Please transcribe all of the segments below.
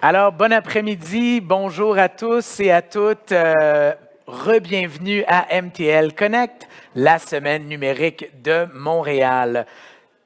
Alors, bon après-midi, bonjour à tous et à toutes. Re-bienvenue à MTL Connect, la semaine numérique de Montréal.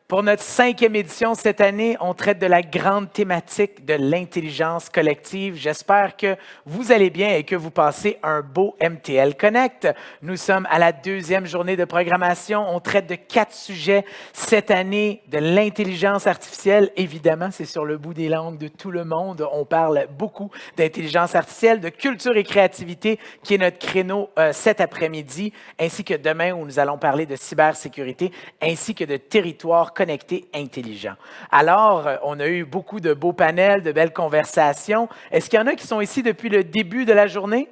Pour notre 5e édition cette année, on traite de la grande thématique de l'intelligence collective. J'espère que vous allez bien et que vous passez un beau MTL Connect. Nous sommes à la 2e journée de programmation. On traite de 4 sujets cette année, de l'intelligence artificielle. Évidemment, c'est sur le bout des langues de tout le monde. On parle beaucoup d'intelligence artificielle, de culture et créativité, qui est notre créneau cet après-midi, ainsi que demain où nous allons parler de cybersécurité, ainsi que de territoire connecté intelligent. Alors, on a eu beaucoup de beaux panels, de belles conversations. Est-ce qu'il y en a qui sont ici depuis le début de la journée?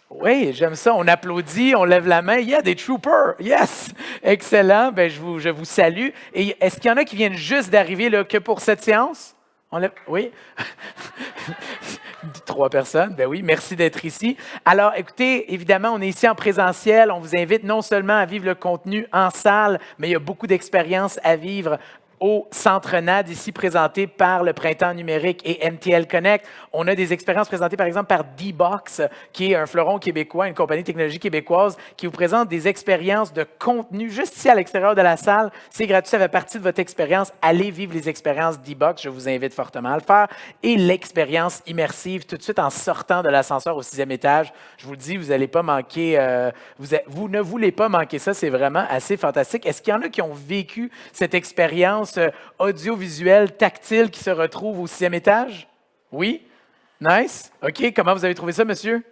Oui, j'aime ça. On applaudit, on lève la main. Il y a des troopers. Yes! Excellent. Ben, je vous salue. Et est-ce qu'il y en a qui viennent juste d'arriver là, que pour cette séance? Oui. 3 personnes, ben oui, merci d'être ici. Alors, écoutez, évidemment, on est ici en présentiel. On vous invite non seulement à vivre le contenu en salle, mais il y a beaucoup d'expériences à vivre au Centre NAD, ici présenté par le Printemps numérique et MTL Connect. On a des expériences présentées, par exemple, par D-Box, qui est un fleuron québécois, une compagnie de technologie québécoise, qui vous présente des expériences de contenu juste ici à l'extérieur de la salle. C'est gratuit, ça fait partie de votre expérience. Allez vivre les expériences D-Box, je vous invite fortement à le faire. Et l'expérience immersive, tout de suite en sortant de l'ascenseur au 6e étage. Je vous le dis, vous n'allez pas manquer, vous ne voulez pas manquer ça, c'est vraiment assez fantastique. Est-ce qu'il y en a qui ont vécu cette expérience audiovisuelle, tactile qui se retrouve au 6e étage? Oui? Nice. OK. Comment vous avez trouvé ça, monsieur?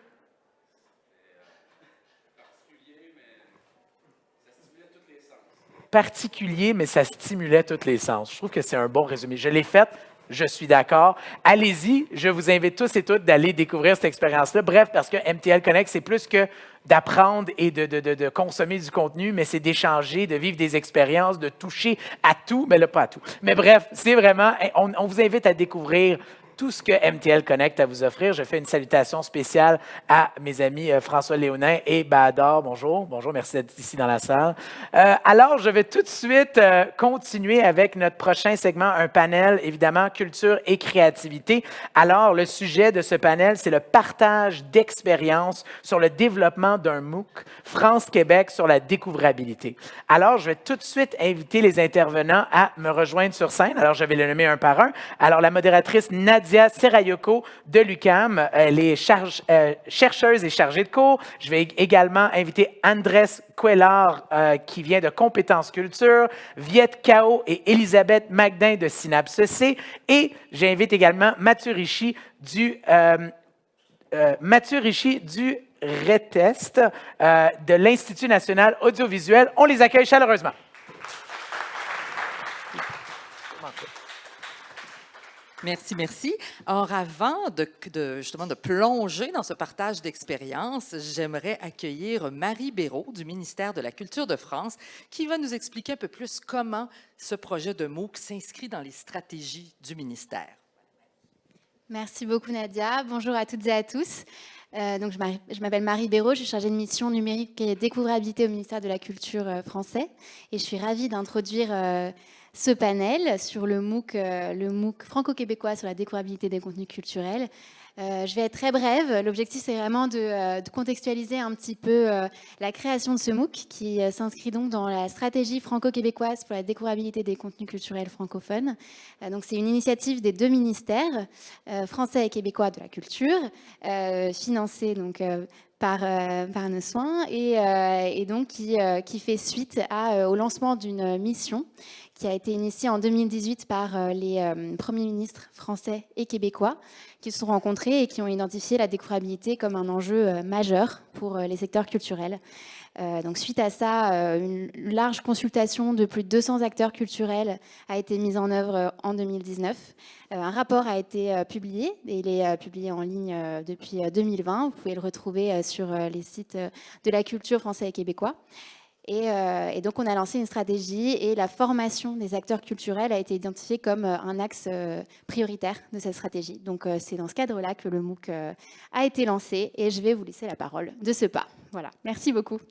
Particulier, mais ça stimulait tous les sens. Je trouve que c'est un bon résumé. Je l'ai fait, je suis d'accord. Allez-y, je vous invite tous et toutes d'aller découvrir cette expérience-là. Bref, parce que MTL Connect, c'est plus que d'apprendre et de consommer du contenu, mais c'est d'échanger, de vivre des expériences, de toucher à tout, mais là, pas à tout. Mais bref, c'est vraiment, on vous invite à découvrir tout ce que MTL Connect a à vous offrir. Je fais une salutation spéciale à mes amis François Léonin et Bador. Bonjour. Bonjour, merci d'être ici dans la salle. Alors, je vais tout de suite continuer avec notre prochain segment, un panel, évidemment, culture et créativité. Alors, le sujet de ce panel, c'est le partage d'expériences sur le développement d'un MOOC France-Québec sur la découvrabilité. Alors, je vais tout de suite inviter les intervenants à me rejoindre sur scène. Alors, je vais les nommer un par un. Alors, la modératrice Nadia Serayoko de l'UQAM, elle est chercheuse et chargée de cours. Je vais également inviter Andrés Cuellar, qui vient de Compétences Culture, Viette Kao et Elisabeth Magdin de Synapse C. Et j'invite également Mathieu Richy du RETEST de l'Institut national audiovisuel. On les accueille chaleureusement. Merci, merci. Alors, avant justement de plonger dans ce partage d'expériences, j'aimerais accueillir Marie Béraud du ministère de la Culture de France qui va nous expliquer un peu plus comment ce projet de MOOC s'inscrit dans les stratégies du ministère. Merci beaucoup Nadia. Bonjour à toutes et à tous. Je m'appelle Marie Béraud, je suis chargée de mission numérique et découvrabilité au ministère de la Culture français et je suis ravie d'introduire ce panel sur le MOOC franco-québécois sur la découvrabilité des contenus culturels. Je vais être très brève. L'objectif, c'est vraiment de contextualiser un petit peu la création de ce MOOC qui s'inscrit donc dans la stratégie franco-québécoise pour la découvrabilité des contenus culturels francophones. Donc, c'est une initiative des 2 ministères, français et québécois de la culture, financée donc par nos soins et donc qui fait suite au lancement d'une mission qui a été initiée en 2018 par les premiers ministres français et québécois qui se sont rencontrés et qui ont identifié la découvrabilité comme un enjeu majeur pour les secteurs culturels. Donc, suite à ça, une large consultation de plus de 200 acteurs culturels a été mise en œuvre en 2019. Un rapport a été publié et il est publié en ligne depuis 2020. Vous pouvez le retrouver sur les sites de la culture français et québécois. Et donc, on a lancé une stratégie et la formation des acteurs culturels a été identifiée comme un axe prioritaire de cette stratégie. Donc, c'est dans ce cadre-là que le MOOC a été lancé et je vais vous laisser la parole de ce pas. Voilà, merci beaucoup.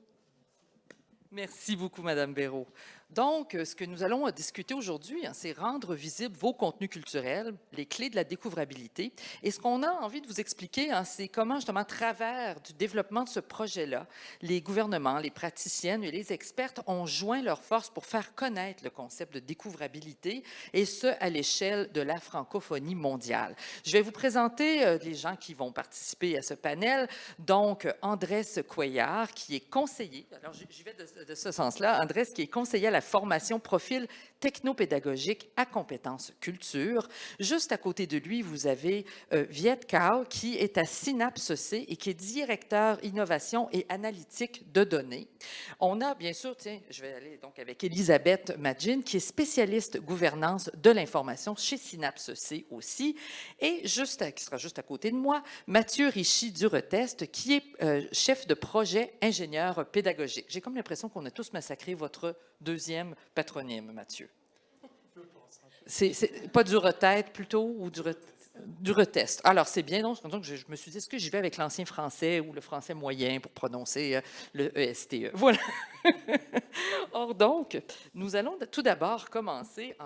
Merci beaucoup, Madame Béraud. Donc, ce que nous allons discuter aujourd'hui, c'est rendre visibles vos contenus culturels, les clés de la découvrabilité. Et ce qu'on a envie de vous expliquer, c'est comment, justement, à travers du développement de ce projet-là, les gouvernements, les praticiennes et les expertes ont joint leurs forces pour faire connaître le concept de découvrabilité, et ce, à l'échelle de la francophonie mondiale. Je vais vous présenter les gens qui vont participer à ce panel. Donc, Andrés Cuellar, qui est conseiller, alors j'y vais de ce sens-là, Andrés qui est conseiller à la formation profil technopédagogique à compétences culture. Juste à côté de lui, vous avez Viet Cao, qui est à Synapse C et qui est directeur innovation et analytique de données. On a bien sûr, tiens, je vais aller donc avec Elisabeth Magin, qui est spécialiste gouvernance de l'information chez Synapse C aussi, et qui sera juste à côté de moi, Mathieu Richy Duretest, qui est chef de projet ingénieur pédagogique. J'ai comme l'impression qu'on a tous massacré votre deuxième patronyme, Mathieu. C'est pas Duretest plutôt, ou Duretest. Alors, c'est bien, donc je me suis dit, est-ce que j'y vais avec l'ancien français ou le français moyen pour prononcer le ESTE? Voilà. Or, donc, nous allons tout d'abord commencer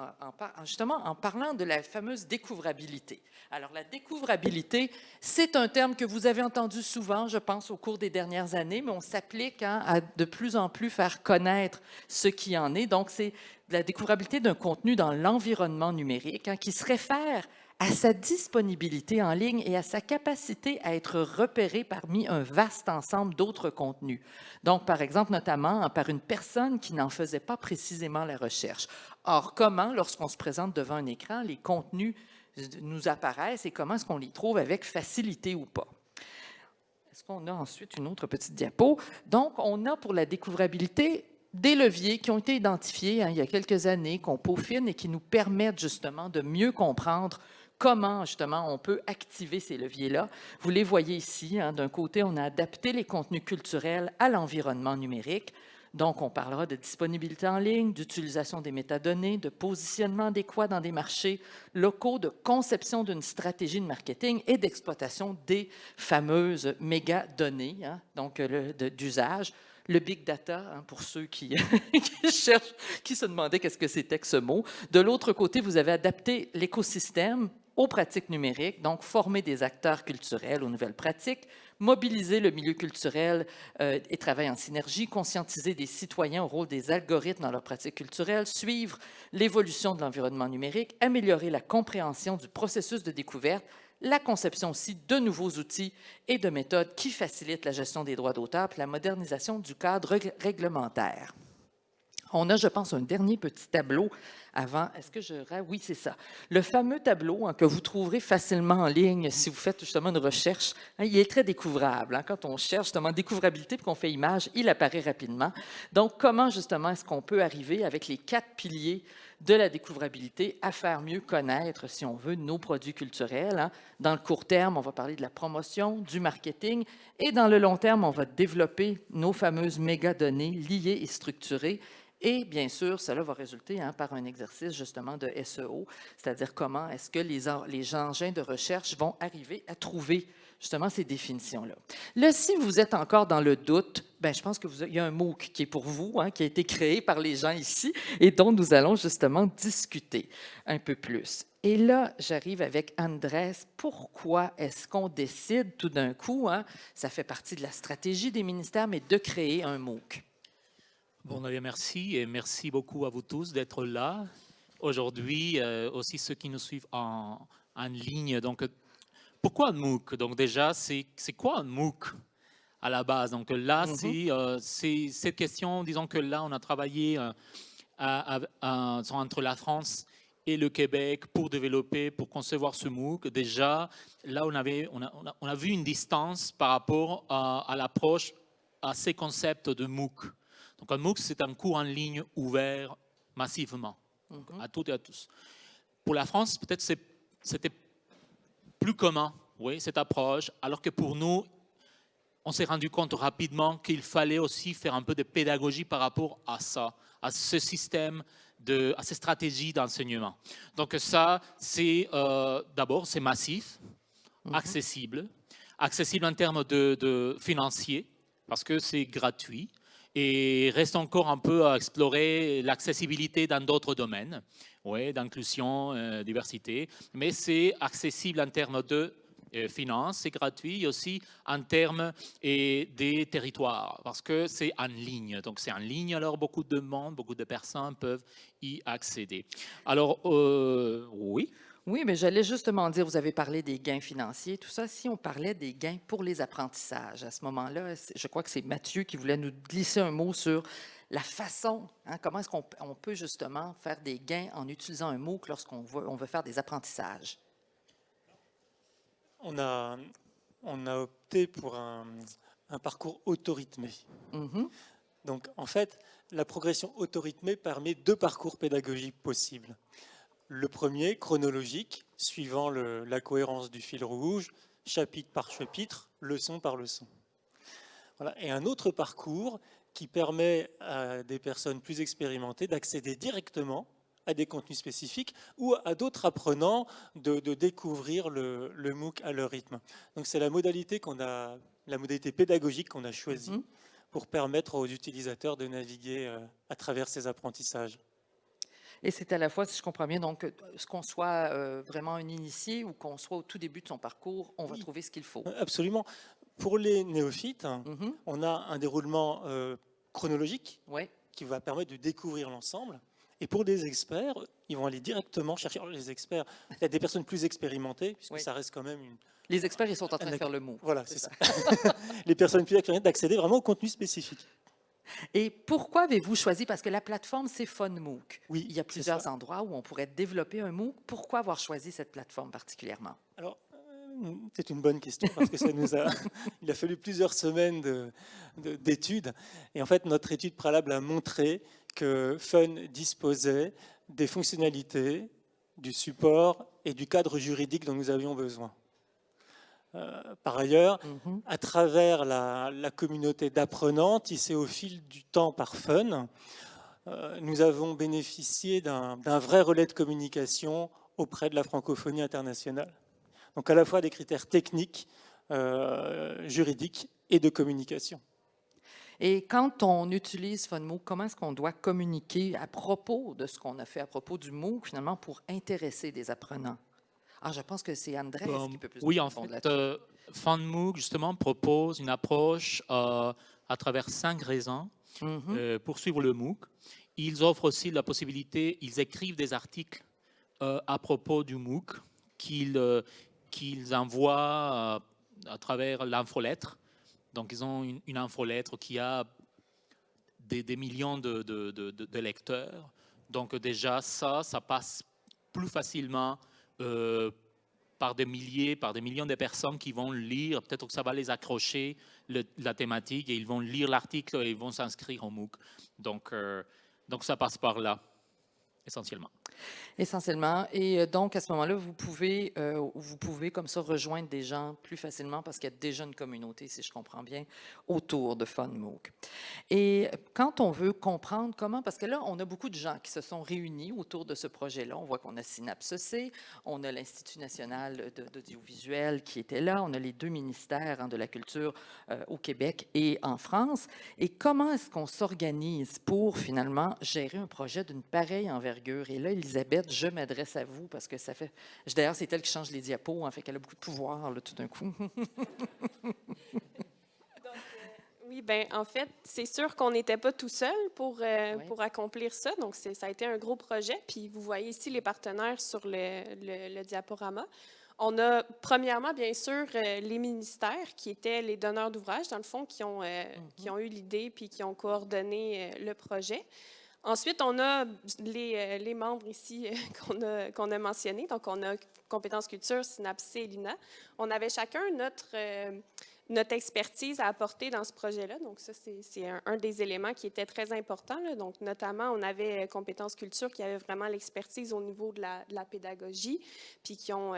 justement en parlant de la fameuse découvrabilité. Alors, la découvrabilité, c'est un terme que vous avez entendu souvent, je pense, au cours des dernières années, mais on s'applique à de plus en plus faire connaître ce qui en est. Donc, c'est la découvrabilité d'un contenu dans l'environnement numérique qui se réfère à sa disponibilité en ligne et à sa capacité à être repéré parmi un vaste ensemble d'autres contenus. Donc, par exemple, notamment par une personne qui n'en faisait pas précisément la recherche. Or, comment, lorsqu'on se présente devant un écran, les contenus nous apparaissent et comment est-ce qu'on les trouve avec facilité ou pas? Est-ce qu'on a ensuite une autre petite diapo? Donc, on a pour la découvrabilité des leviers qui ont été identifiés il y a quelques années, qu'on peaufine et qui nous permettent justement de mieux comprendre comment, justement, on peut activer ces leviers-là. Vous les voyez ici. D'un côté, on a adapté les contenus culturels à l'environnement numérique. Donc, on parlera de disponibilité en ligne, d'utilisation des métadonnées, de positionnement adéquat dans des marchés locaux, de conception d'une stratégie de marketing et d'exploitation des fameuses mégadonnées, donc d'usage. Le big data, pour ceux qui cherchent, qui se demandaient qu'est-ce que c'était que ce mot. De l'autre côté, vous avez adapté l'écosystème aux pratiques numériques, donc former des acteurs culturels aux nouvelles pratiques, mobiliser le milieu culturel et travailler en synergie, conscientiser des citoyens au rôle des algorithmes dans leurs pratiques culturelles, suivre l'évolution de l'environnement numérique, améliorer la compréhension du processus de découverte, la conception aussi de nouveaux outils et de méthodes qui facilitent la gestion des droits d'auteur et la modernisation du cadre réglementaire. On a, je pense, un dernier petit tableau avant. Est-ce que oui, c'est ça. Le fameux tableau que vous trouverez facilement en ligne si vous faites justement une recherche, il est très découvrable. Quand on cherche justement découvrabilité et qu'on fait image, il apparaît rapidement. Donc, comment justement est-ce qu'on peut arriver avec les 4 piliers de la découvrabilité à faire mieux connaître, si on veut, nos produits culturels? Dans le court terme, on va parler de la promotion, du marketing, et dans le long terme, on va développer nos fameuses mégadonnées liées et structurées. Et bien sûr, cela va résulter par un exercice justement de SEO, c'est-à-dire comment est-ce que les engins de recherche vont arriver à trouver justement ces définitions-là. Là, si vous êtes encore dans le doute, je pense qu'il y a un MOOC qui est pour vous, qui a été créé par les gens ici et dont nous allons justement discuter un peu plus. Et là, j'arrive avec Andrés. Pourquoi est-ce qu'on décide tout d'un coup, ça fait partie de la stratégie des ministères, mais de créer un MOOC? Bon, Nadia, merci et merci beaucoup à vous tous d'être là aujourd'hui, aussi ceux qui nous suivent en ligne. Donc, pourquoi un MOOC? Donc déjà, c'est quoi un MOOC à la base? Donc là, c'est cette question, disons que là, on a travaillé entre la France et le Québec pour développer, pour concevoir ce MOOC. Déjà, là, on a vu une distance par rapport à l'approche à ces concepts de MOOC. Donc, un MOOC, c'est un cours en ligne ouvert massivement à toutes et à tous. Pour la France, peut-être c'était plus commun, oui, cette approche, alors que pour nous, on s'est rendu compte rapidement qu'il fallait aussi faire un peu de pédagogie par rapport à ça, à ce système, à ces stratégies d'enseignement. Donc ça, c'est d'abord, c'est massif, accessible en termes de financier, parce que c'est gratuit. Et reste encore un peu à explorer l'accessibilité dans d'autres domaines, ouais, d'inclusion, diversité. Mais c'est accessible en termes de finances, c'est gratuit, et aussi en termes des territoires, parce que c'est en ligne. Donc c'est en ligne, alors beaucoup de monde, beaucoup de personnes peuvent y accéder. Alors, oui. Oui, mais j'allais justement dire, vous avez parlé des gains financiers, tout ça. Si on parlait des gains pour les apprentissages, à ce moment-là, je crois que c'est Mathieu qui voulait nous glisser un mot sur la façon, hein, comment est-ce qu'on peut justement faire des gains en utilisant un MOOC lorsqu'on veut faire des apprentissages. On a opté pour un parcours autorythmé. Mhm. Donc, en fait, la progression autorythmée permet 2 parcours pédagogiques possibles. Le premier, chronologique, suivant la cohérence du fil rouge, chapitre par chapitre, leçon par leçon. Voilà. Et un autre parcours qui permet à des personnes plus expérimentées d'accéder directement à des contenus spécifiques ou à d'autres apprenants de découvrir le MOOC à leur rythme. Donc c'est la modalité pédagogique qu'on a choisie pour permettre aux utilisateurs de naviguer à travers ces apprentissages. Et c'est à la fois, si je comprends bien, donc, ce qu'on soit vraiment un initié ou qu'on soit au tout début de son parcours, on va trouver ce qu'il faut. Absolument. Pour les néophytes, Mhm. on a un déroulement chronologique Oui. qui va permettre de découvrir l'ensemble. Et pour des experts, ils vont aller directement chercher. Alors, les experts, il y a des personnes plus expérimentées, puisque Oui. ça reste quand même une... Les experts, ils sont en train de faire le MOOC. Voilà, c'est ça. Les personnes plus expérimentées d'accéder vraiment au contenu spécifique. Et pourquoi avez-vous choisi, parce que la plateforme, c'est FunMOOC. Oui, Il y a c'est plusieurs ça. endroits où on pourrait développer un MOOC. Pourquoi avoir choisi cette plateforme particulièrement? Alors, c'est une bonne question parce que il a fallu plusieurs semaines d'études. Et en fait, notre étude préalable a montré que Fun disposait des fonctionnalités, du support et du cadre juridique dont nous avions besoin. Par ailleurs, à travers la communauté d'apprenants tissée au fil du temps par Fun, nous avons bénéficié d'un vrai relais de communication auprès de la francophonie internationale. Donc à la fois des critères techniques, juridiques et de communication. Et quand on utilise FunMOOC, comment est-ce qu'on doit communiquer à propos de ce qu'on a fait, à propos du MOOC, finalement, pour intéresser des apprenants? Ah, je pense que c'est Andrés qui peut plus Oui, nous en répondre fait, là-dessus. FunMOOC, justement, propose une approche à travers 5 raisons pour suivre le MOOC. Ils offrent aussi la possibilité, ils écrivent des articles à propos du MOOC qu'ils envoient à travers l'infolettre. Donc, ils ont une infolettre qui a des millions de lecteurs. Donc, déjà, ça passe plus facilement par des millions de personnes qui vont lire. Peut-être que ça va les accrocher, la thématique, et ils vont lire l'article et ils vont s'inscrire au MOOC. Donc, ça passe par là, essentiellement. Essentiellement. Et donc, à ce moment-là, vous pouvez comme ça rejoindre des gens plus facilement parce qu'il y a déjà une communauté, si je comprends bien, autour de FunMOOC. Et quand on veut comprendre comment, parce que là, on a beaucoup de gens qui se sont réunis autour de ce projet-là. On voit qu'on a Synapse-C, on a l'Institut national d'audiovisuel qui était là, on a les 2 ministères de la culture au Québec et en France. Et comment est-ce qu'on s'organise pour finalement gérer un projet d'une pareille envergure? Et là, Elisabeth, je m'adresse à vous parce que ça fait... D'ailleurs, c'est elle qui change les diapos, hein, fait qu'elle a beaucoup de pouvoir là, tout d'un coup. Oui, ben en fait, c'est sûr qu'on n'était pas tout seul pour accomplir ça. Donc, ça a été un gros projet. Puis, vous voyez ici les partenaires sur le diaporama. On a, premièrement, bien sûr, les ministères qui étaient les donneurs d'ouvrage, dans le fond, qui ont eu l'idée puis qui ont coordonné le projet. Ensuite, on a les membres ici qu'on a mentionnés. Donc, on a Compétences Culture, Synapse-C et l'INA. On avait chacun notre expertise à apporter dans ce projet-là. Donc, ça, c'est un des éléments qui était très important, là. Donc, notamment, on avait Compétences Culture qui avait vraiment l'expertise au niveau de la pédagogie, puis qui ont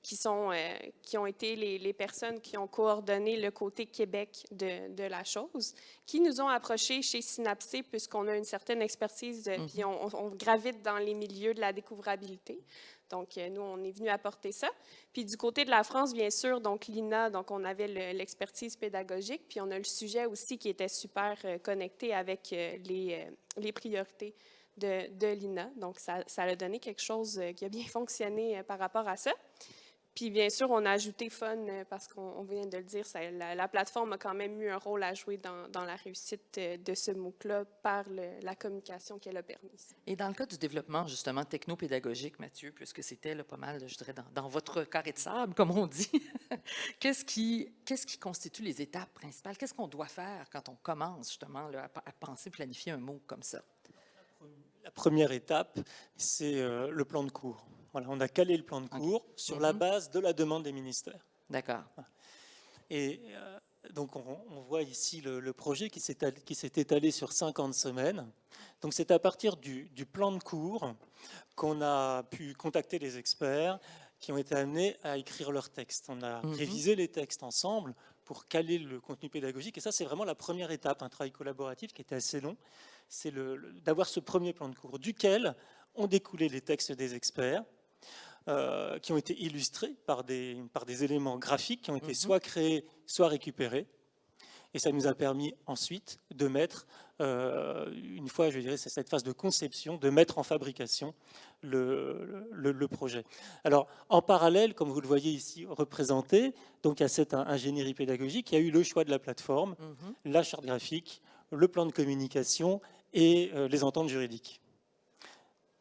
qui ont été les personnes qui ont coordonné le côté Québec de la chose, qui nous ont approchés chez Synapsé, puisqu'on a une certaine expertise, puis on gravite dans les milieux de la découvrabilité. Donc, nous, on est venu apporter ça. Puis du côté de la France, bien sûr, donc l'INA, donc on avait l'expertise pédagogique, puis on a le sujet aussi qui était super connecté avec les priorités de l'INA. Donc, ça a donné quelque chose qui a bien fonctionné par rapport à ça. Puis, bien sûr, on a ajouté Fun parce qu'on vient de le dire, la plateforme a quand même eu un rôle à jouer dans la réussite de ce MOOC-là par la communication qu'elle a permise. Et dans le cas du développement, justement, technopédagogique, Mathieu, puisque c'était là, pas mal, je dirais, dans votre carré de sable, comme on dit, qu'est-ce qui constitue les étapes principales? Qu'est-ce qu'on doit faire quand on commence, justement, là, à penser, planifier un MOOC comme ça? La première étape, c'est le plan de cours. Voilà, on a calé le plan de cours sur la base de la demande des ministères. D'accord. Et donc, on voit ici le projet qui s'est étalé sur 50 semaines. Donc, c'est à partir du plan de cours qu'on a pu contacter les experts qui ont été amenés à écrire leurs textes. On a révisé les textes ensemble pour caler le contenu pédagogique. Et ça, c'est vraiment la première étape, un travail collaboratif qui était assez long. C'est d'avoir ce premier plan de cours, duquel ont découlé les textes des experts, qui ont été illustrés par des éléments graphiques qui ont été soit créés, soit récupérés. Et ça nous a permis ensuite de mettre, une fois, je dirais, c'est cette phase de conception, de mettre en fabrication le projet. Alors, en parallèle, comme vous le voyez ici représenté, donc à cette ingénierie pédagogique, il y a eu le choix de la plateforme, la charte graphique, le plan de communication et les ententes juridiques.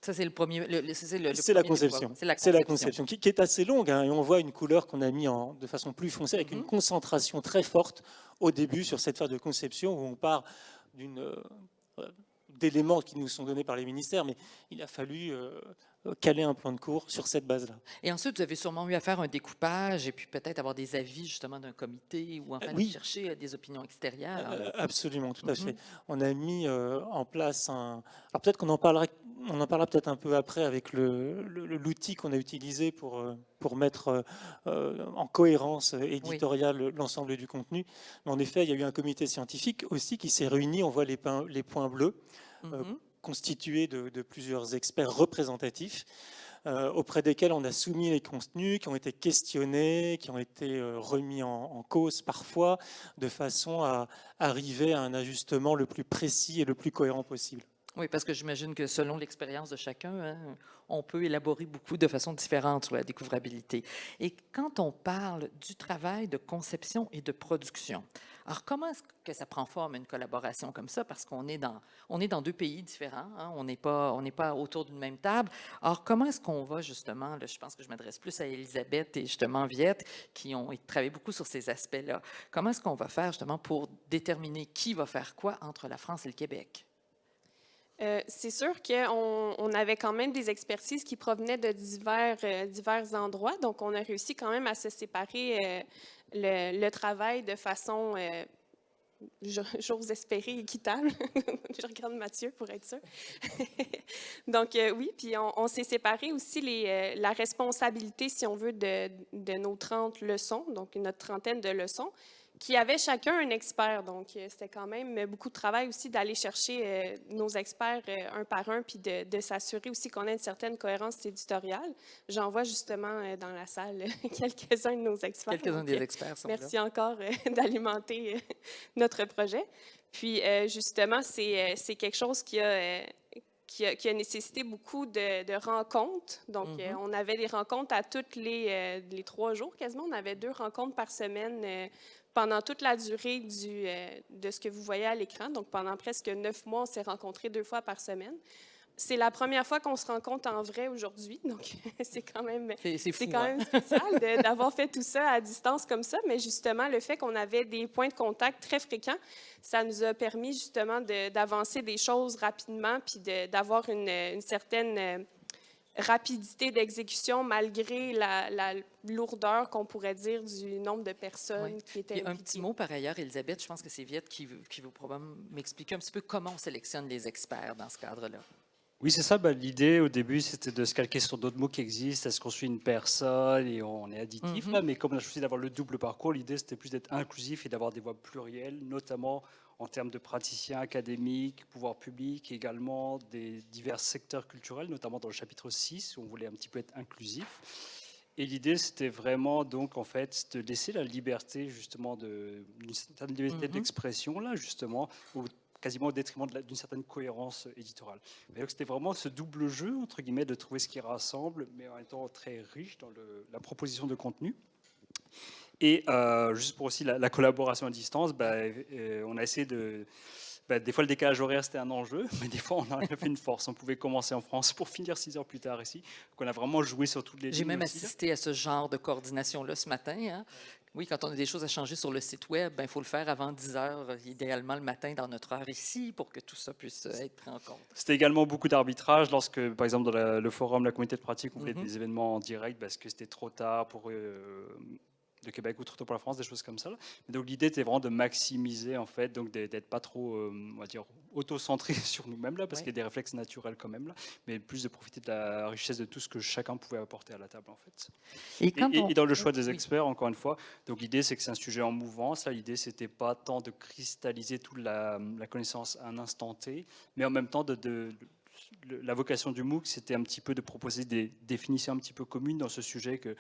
Ça, c'est le premier. C'est la conception. C'est la conception qui est assez longue. Hein, et on voit une couleur qu'on a mis de façon plus foncée, avec une concentration très forte au début sur cette phase de conception où on part d'éléments qui nous sont donnés par les ministères, mais il a fallu caler un plan de cours sur cette base-là. Et ensuite, vous avez sûrement eu à faire un découpage et puis peut-être avoir des avis justement d'un comité ou enfin oui. chercher des opinions extérieures. Absolument, tout à fait. On a mis en place un... Alors peut-être qu'on en parlera peut-être un peu après avec l'outil qu'on a utilisé pour mettre en cohérence éditoriale l'ensemble du contenu. Mais en effet, il y a eu un comité scientifique aussi qui s'est réuni. On voit les points bleus constitués de plusieurs experts représentatifs auprès desquels on a soumis les contenus qui ont été questionnés, qui ont été remis en cause parfois, de façon à arriver à un ajustement le plus précis et le plus cohérent possible. Oui, parce que j'imagine que selon l'expérience de chacun, on peut élaborer beaucoup de façons différentes sur la découvrabilité. Et quand on parle du travail de conception et de production, alors comment est-ce que ça prend forme une collaboration comme ça? Parce qu'on est dans deux pays différents, hein, on n'est pas autour d'une même table. Alors comment est-ce qu'on va justement, là, je pense que je m'adresse plus à Elisabeth et justement Viette, qui ont travaillé beaucoup sur ces aspects-là. Comment est-ce qu'on va faire justement pour déterminer qui va faire quoi entre la France et le Québec? C'est sûr qu'on avait quand même des expertises qui provenaient de divers endroits. Donc, on a réussi quand même à se séparer le travail de façon, j'ose espérer, équitable. Je regarde Mathieu pour être sûr. Donc, oui, puis on s'est séparé aussi la responsabilité, si on veut, de nos 30 leçons, donc notre trentaine de leçons, qui avaient chacun un expert. Donc, c'était quand même beaucoup de travail aussi d'aller chercher nos experts un par un, puis de s'assurer aussi qu'on ait une certaine cohérence éditoriale. J'en vois justement dans la salle quelques-uns de nos experts. Quelques-uns des experts sont là. Merci encore d'alimenter notre projet. Puis, justement, c'est quelque chose qui a nécessité beaucoup de rencontres. Donc, on avait des rencontres à toutes les 3 jours quasiment. On avait 2 rencontres par semaine pendant toute la durée de ce que vous voyez à l'écran. Donc, pendant presque 9 mois, on s'est rencontrés 2 fois par semaine. C'est la première fois qu'on se rencontre en vrai aujourd'hui, donc c'est quand même, quand même spécial d'avoir fait tout ça à distance comme ça, mais justement, le fait qu'on avait des points de contact très fréquents, ça nous a permis justement d'avancer des choses rapidement, puis d'avoir une certaine rapidité d'exécution malgré la lourdeur qu'on pourrait dire du nombre de personnes qui étaient impliquées. Un petit mot par ailleurs, Elisabeth, je pense que c'est Viette qui vous probablement m'expliquer un petit peu comment on sélectionne les experts dans ce cadre-là. Oui, c'est ça. L'idée au début, c'était de se calquer sur d'autres mots qui existent. Est-ce qu'on suit une personne et on est additif là? Mais comme on a choisi d'avoir le double parcours, l'idée c'était plus d'être inclusif et d'avoir des voix plurielles, notamment en termes de praticiens académiques, pouvoir public, également des divers secteurs culturels, notamment dans le chapitre 6, où on voulait un petit peu être inclusif. Et l'idée, c'était vraiment, donc, en fait, de laisser la liberté, justement, d'une certaine liberté d'expression, là, justement, quasiment au détriment d'une certaine cohérence éditoriale. Mais donc, c'était vraiment ce double jeu, entre guillemets, de trouver ce qui rassemble, mais en étant très riche dans la proposition de contenu. Et juste pour aussi la collaboration à distance, on a essayé de... des fois, le décalage horaire, c'était un enjeu, mais des fois, on a fait une force. On pouvait commencer en France pour finir 6 heures plus tard ici. Donc, on a vraiment joué sur toutes les lignes. J'ai même aussi, assisté à ce genre de coordination-là ce matin. Hein. Oui, quand on a des choses à changer sur le site web, il faut le faire avant 10 heures, idéalement le matin dans notre heure ici, pour que tout ça puisse être pris en compte. C'était également beaucoup d'arbitrage lorsque, par exemple, dans le forum, la communauté de pratique, on voulait des événements en direct parce que c'était trop tard pour le Québec ou trop tôt pour la France, des choses comme ça. Mais donc l'idée était vraiment de maximiser, en fait, donc d'être pas trop, on va dire, auto-centré sur nous-mêmes là, parce qu'il y a des réflexes naturels quand même là, mais plus de profiter de la richesse de tout ce que chacun pouvait apporter à la table, en fait. Et dans le choix des experts, encore une fois, donc l'idée c'est que c'est un sujet en mouvance. Là, l'idée c'était pas tant de cristalliser toute la connaissance à un instant T, mais en même temps la vocation du MOOC, c'était un petit peu de proposer des définitions un petit peu communes dans ce sujet que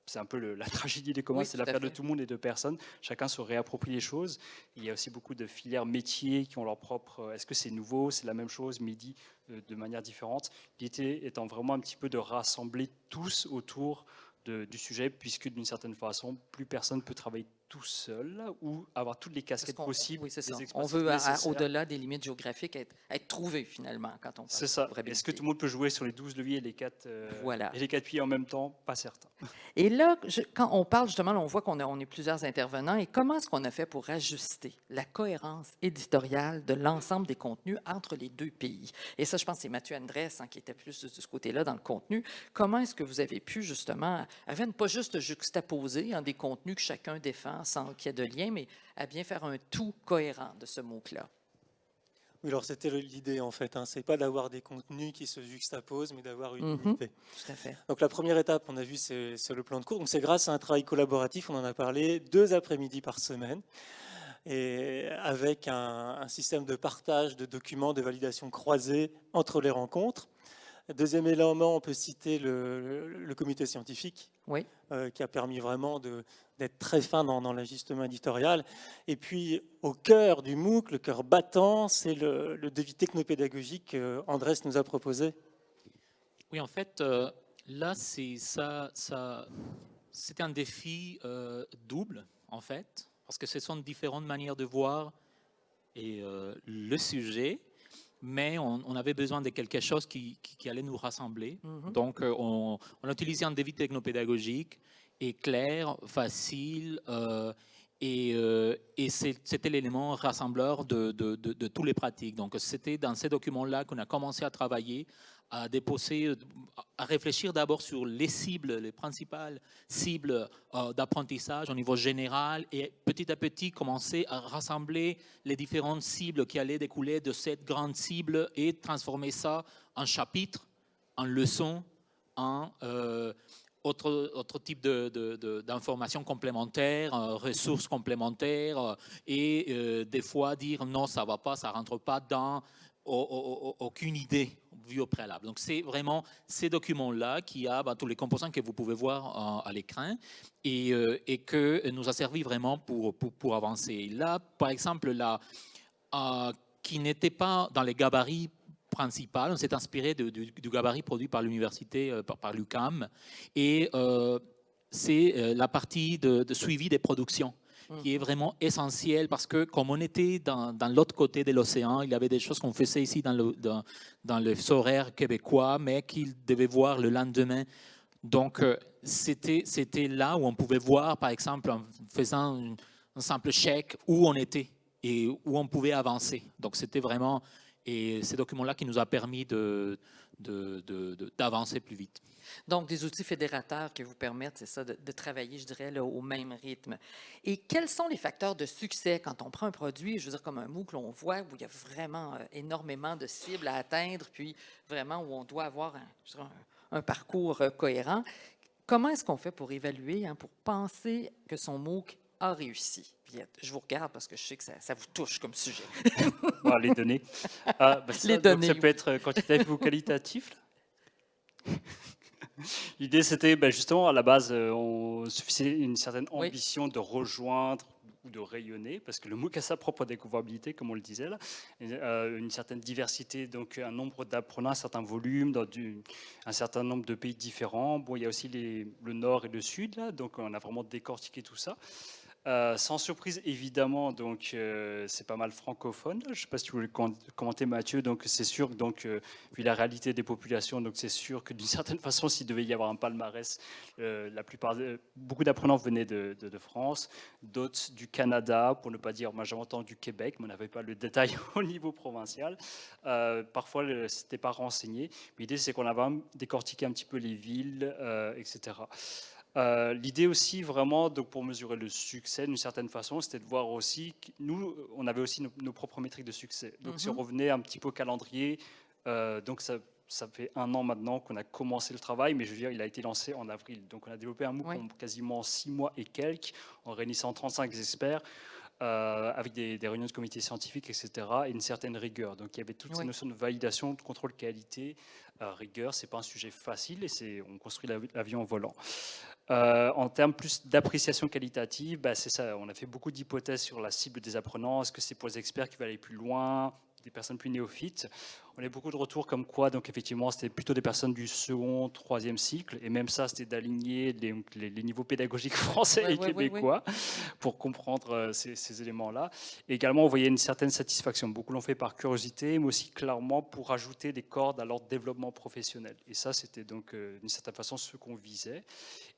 c'est un peu la tragédie des communs, c'est l'affaire de tout le monde et de personne. Chacun se réapproprie les choses. Il y a aussi beaucoup de filières métiers qui ont leur propre... Est-ce que c'est nouveau? C'est la même chose, midi, de manière différente. L'idée étant vraiment un petit peu de rassembler tous autour du sujet, puisque d'une certaine façon, plus personne ne peut travailler tout seul ou avoir toutes les casquettes possibles. Oui, c'est ça. On veut, au-delà des limites géographiques, être trouvé finalement quand on parle. C'est ça. Est-ce que tout le monde peut jouer sur les 12 leviers et les 4 pieds en même temps? Pas certain. Et là, quand on parle justement, là, on voit qu'on est plusieurs intervenants. Et comment est-ce qu'on a fait pour ajuster la cohérence éditoriale de l'ensemble des contenus entre les deux pays? Et ça, je pense que c'est Mathieu Andrès qui était plus de ce côté-là dans le contenu. Comment est-ce que vous avez pu justement, afin de pas juste juxtaposer des contenus que chacun défend sans qu'il y ait de lien, mais à bien faire un tout cohérent de ce MOOC-là? Oui, alors c'était l'idée en fait. C'est pas d'avoir des contenus qui se juxtaposent, mais d'avoir une unité. Tout à fait. Donc la première étape, on a vu, c'est le plan de cours. Donc c'est grâce à un travail collaboratif, on en a parlé, 2 après-midi par semaine, et avec un système de partage de documents, de validation croisée entre les rencontres. Deuxième élément, on peut citer le comité scientifique, qui a permis vraiment d'être très fin dans l'ajustement éditorial. Et puis, au cœur du MOOC, le cœur battant, c'est le devis technopédagogique qu'Andrés nous a proposé. Oui, en fait, là, c'était un défi double, en fait, parce que ce sont différentes manières de voir le sujet, mais on avait besoin de quelque chose qui allait nous rassembler. Donc, on a utilisé un devis technopédagogique et clair, facile, et c'était l'élément rassembleur de toutes les pratiques. Donc, c'était dans ces documents-là qu'on a commencé à travailler, à déposer, à réfléchir d'abord sur les cibles, les principales cibles d'apprentissage au niveau général, et petit à petit commencer à rassembler les différentes cibles qui allaient découler de cette grande cible et transformer ça en chapitres, en leçons, en autre type d'informations complémentaires, ressources complémentaires, et des fois dire non, ça ne va pas, ça ne rentre pas dans aucune idée vue au préalable. Donc, c'est vraiment ces documents-là qui a tous les composants que vous pouvez voir à l'écran et que nous a servi vraiment pour avancer. Là, par exemple, qui n'était pas dans les gabarits principal. On s'est inspiré du gabarit produit par l'université, par l'UQAM, et c'est la partie de suivi des productions qui est vraiment essentielle parce que comme on était dans l'autre côté de l'océan, il y avait des choses qu'on faisait ici dans le horaire québécois, mais qu'ils devaient voir le lendemain. Donc, c'était là où on pouvait voir, par exemple, en faisant un simple check, où on était et où on pouvait avancer. Donc, c'était vraiment Et ces documents-là qui nous a permis d'avancer plus vite. Donc, des outils fédérateurs qui vous permettent, c'est ça, de travailler, je dirais, là, au même rythme. Et quels sont les facteurs de succès quand on prend un produit, je veux dire, comme un MOOC, l'on voit où il y a vraiment énormément de cibles à atteindre, puis vraiment où on doit avoir un parcours cohérent. Comment est-ce qu'on fait pour évaluer, pour penser que son MOOC a réussi? Puis, je vous regarde parce que je sais que ça vous touche comme sujet. Bon, les données. Les données. Donc ça peut être quantitatif ou qualitatif. L'idée, c'était justement, à la base, on suffisait une certaine ambition de rejoindre ou de rayonner, parce que le MOOC a sa propre découvrabilité, comme on le disait là, une certaine diversité, donc un nombre d'apprenants, un certain volume, dans un certain nombre de pays différents. Bon, il y a aussi le nord et le sud, là, donc on a vraiment décortiqué tout ça. Sans surprise, évidemment, donc c'est pas mal francophone. Je ne sais pas si tu voulais commenter, Mathieu. Donc c'est sûr, donc vu la réalité des populations, donc c'est sûr que d'une certaine façon, s'il devait y avoir un palmarès, beaucoup d'apprenants venaient de France, d'autres du Canada, pour ne pas dire majoritairement du Québec, mais on n'avait pas le détail au niveau provincial. Parfois, c'était pas renseigné. L'idée, c'est qu'on avait décortiqué un petit peu les villes, etc. L'idée aussi, vraiment, donc pour mesurer le succès d'une certaine façon, c'était de voir aussi, nous, on avait aussi nos propres métriques de succès. Donc, si on revenait un petit peu au calendrier, donc ça fait 1 an maintenant qu'on a commencé le travail, mais je veux dire, il a été lancé en avril. Donc, on a développé un MOOC en quasiment 6 mois et quelques, en réunissant 35 experts, avec des réunions de comité scientifique, etc., et une certaine rigueur. Donc, il y avait toutes ces notions de validation, de contrôle qualité, rigueur. C'est pas un sujet facile, et on construit l'avion en volant. En termes plus d'appréciation qualitative, c'est ça. On a fait beaucoup d'hypothèses sur la cible des apprenants. Est-ce que c'est pour les experts qui veulent aller plus loin, des personnes plus néophytes? On a beaucoup de retours comme quoi, donc effectivement, c'était plutôt des personnes du second, troisième cycle, et même ça, c'était d'aligner les niveaux pédagogiques français et québécois pour comprendre ces éléments-là. Et également, on voyait une certaine satisfaction. Beaucoup l'ont fait par curiosité, mais aussi clairement pour ajouter des cordes à leur développement professionnel. Et ça, c'était donc d'une certaine façon ce qu'on visait.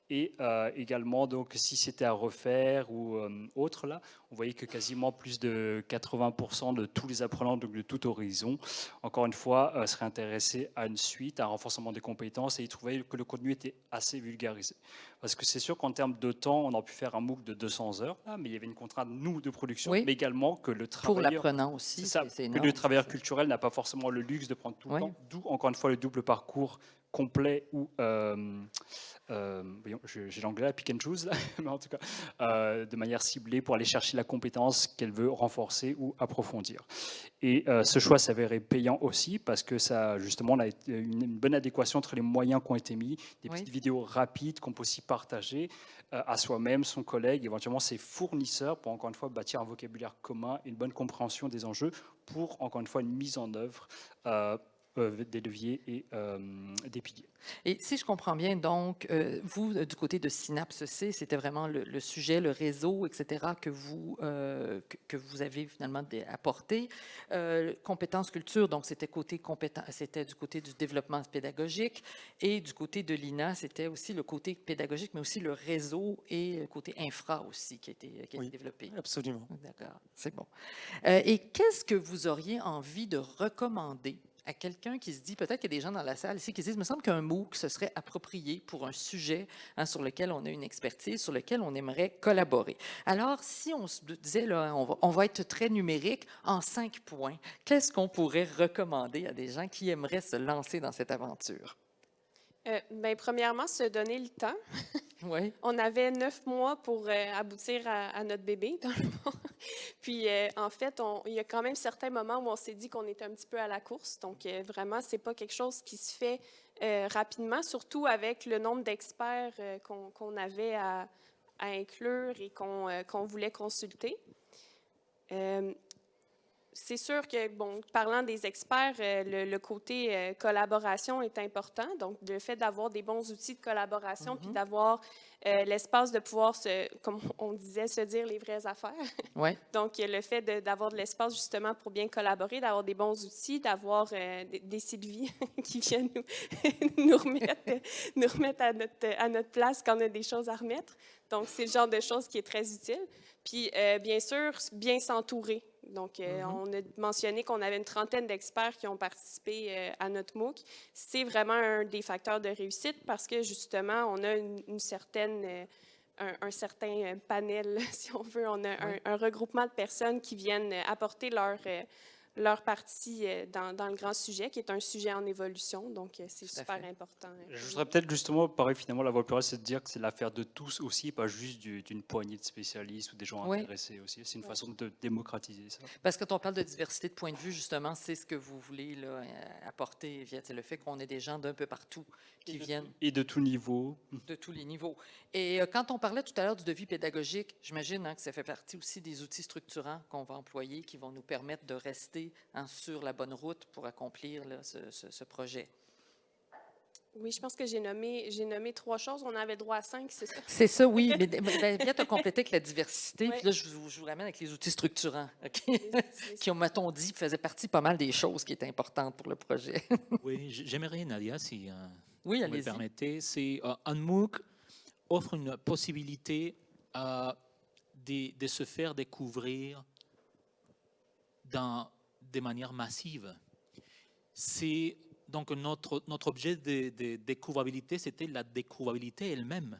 Et également, donc, si c'était à refaire ou autre, là, on voyait que quasiment plus de 80% de tous les apprenants, donc de tout horizon, encore une fois, seraient intéressés à une suite, à un renforcement des compétences, et ils trouvaient que le contenu était assez vulgarisé. Parce que c'est sûr qu'en termes de temps, on aurait pu faire un MOOC de 200 heures, là, mais il y avait une contrainte, nous, de production, mais également que le travailleur... Pour l'apprenant aussi, c'est énorme, que le travailleur culturel n'a pas forcément le luxe de prendre tout le temps, d'où, encore une fois, le double parcours complet ou... j'ai l'anglais à pick and choose, mais en tout cas, de manière ciblée pour aller chercher la compétence qu'elle veut renforcer ou approfondir. Et ce choix s'avérait payant aussi parce que ça, justement, on a une bonne adéquation entre les moyens qui ont été mis, des petites vidéos rapides qu'on peut aussi partager à soi-même, son collègue, éventuellement ses fournisseurs, pour encore une fois bâtir un vocabulaire commun, une bonne compréhension des enjeux, pour encore une fois une mise en œuvre des leviers et des piliers. Et si je comprends bien, donc, vous, du côté de Synapse C, c'était vraiment le sujet, le réseau, etc., que vous avez finalement apporté. Compétences culture, donc c'était du côté du développement pédagogique, et du côté de l'INA, c'était aussi le côté pédagogique, mais aussi le réseau et le côté infra aussi qui a été développé. Absolument. D'accord, c'est bon. Et qu'est-ce que vous auriez envie de recommander à quelqu'un qui se dit, peut-être qu'il y a des gens dans la salle ici qui se disent, il me semble qu'un MOOC, ce serait approprié pour un sujet sur lequel on a une expertise, sur lequel on aimerait collaborer. Alors, si on se disait, là, on va être très numérique, en 5 points, qu'est-ce qu'on pourrait recommander à des gens qui aimeraient se lancer dans cette aventure? Premièrement, se donner le temps. On avait 9 mois pour aboutir à notre bébé, dans le fond. Puis, en fait, il y a quand même certains moments où on s'est dit qu'on était un petit peu à la course. Donc, vraiment, ce n'est pas quelque chose qui se fait rapidement, surtout avec le nombre d'experts qu'on avait à inclure et qu'on voulait consulter. C'est sûr que, parlant des experts, le côté collaboration est important. Donc, le fait d'avoir des bons outils de collaboration, puis d'avoir l'espace de pouvoir, comme on disait, se dire les vraies affaires. Donc, le fait d'avoir de l'espace justement pour bien collaborer, d'avoir des bons outils, d'avoir des Sylvie qui viennent nous remettre à notre place quand on a des choses à remettre. Donc, c'est le genre de choses qui est très utile. Puis, bien sûr, bien s'entourer. Donc, on a mentionné qu'on avait une trentaine d'experts qui ont participé à notre MOOC. C'est vraiment un des facteurs de réussite parce que, justement, on a une certaine... un certain panel, si on veut. On a un regroupement de personnes qui viennent apporter leur partie dans le grand sujet, qui est un sujet en évolution. Donc, c'est super important. Je voudrais peut-être justement, pareil, finalement, la voie plurale, c'est de dire que c'est l'affaire de tous aussi, pas juste d'une poignée de spécialistes ou des gens intéressés aussi. C'est une façon de démocratiser ça. Parce que quand on parle de diversité de points de vue, justement, c'est ce que vous voulez là, apporter via le fait qu'on ait des gens d'un peu partout qui viennent. Et de tout niveau. De tous les niveaux. Et quand on parlait tout à l'heure du devis pédagogique, j'imagine que ça fait partie aussi des outils structurants qu'on va employer qui vont nous permettre de rester sur la bonne route pour accomplir là, ce projet. Oui, je pense que j'ai nommé 3 choses. On avait droit à 5, c'est ça? C'est ça, oui. Mais bien te compléter avec la diversité. Puis là, je vous ramène avec les outils structurants, qui, m'a-t-on dit, faisaient partie pas mal des choses qui étaient importantes pour le projet. Oui, j'aimerais, Nadia, si oui, vous me le permettez. C'est un MOOC offre une possibilité de se faire découvrir de manière massive. C'est donc notre objet de découvrabilité, c'était la découvrabilité elle-même.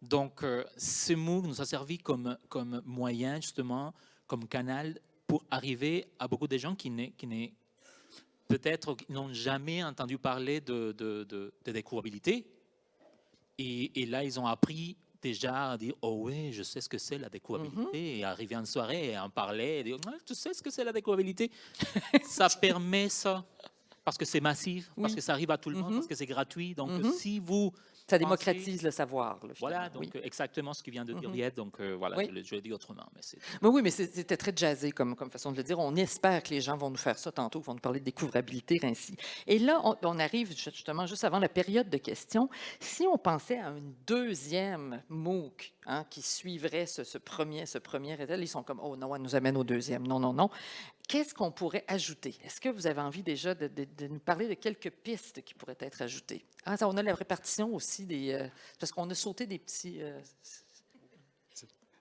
Donc, ce MOOC nous a servi comme moyen, justement, comme canal pour arriver à beaucoup de gens qui peut-être n'ont jamais entendu parler de découvrabilité. Et là, ils ont appris déjà à dire « Oh oui, je sais ce que c'est la découvrabilité ». Et arriver en soirée et en parler et dire « Tu sais ce que c'est la découvrabilité ?» Ça permet ça. Parce que c'est massif, parce que ça arrive à tout le monde, parce que c'est gratuit. Donc, si vous... Ça démocratise le savoir. Là, voilà, donc exactement ce que vient de dire Liette. Donc, voilà, je le dis autrement. Mais c'était très jazzé comme façon de le dire. On espère que les gens vont nous faire ça tantôt, vont nous parler de découvrabilité ainsi. Et là, on arrive justement juste avant la période de questions. Si on pensait à une deuxième MOOC qui suivrait ce premier étal, ils sont comme « Oh non, elle nous amène au deuxième. Non, non, non. » Qu'est-ce qu'on pourrait ajouter? Est-ce que vous avez envie déjà de nous parler de quelques pistes qui pourraient être ajoutées? On a la répartition aussi parce qu'on a sauté des petits...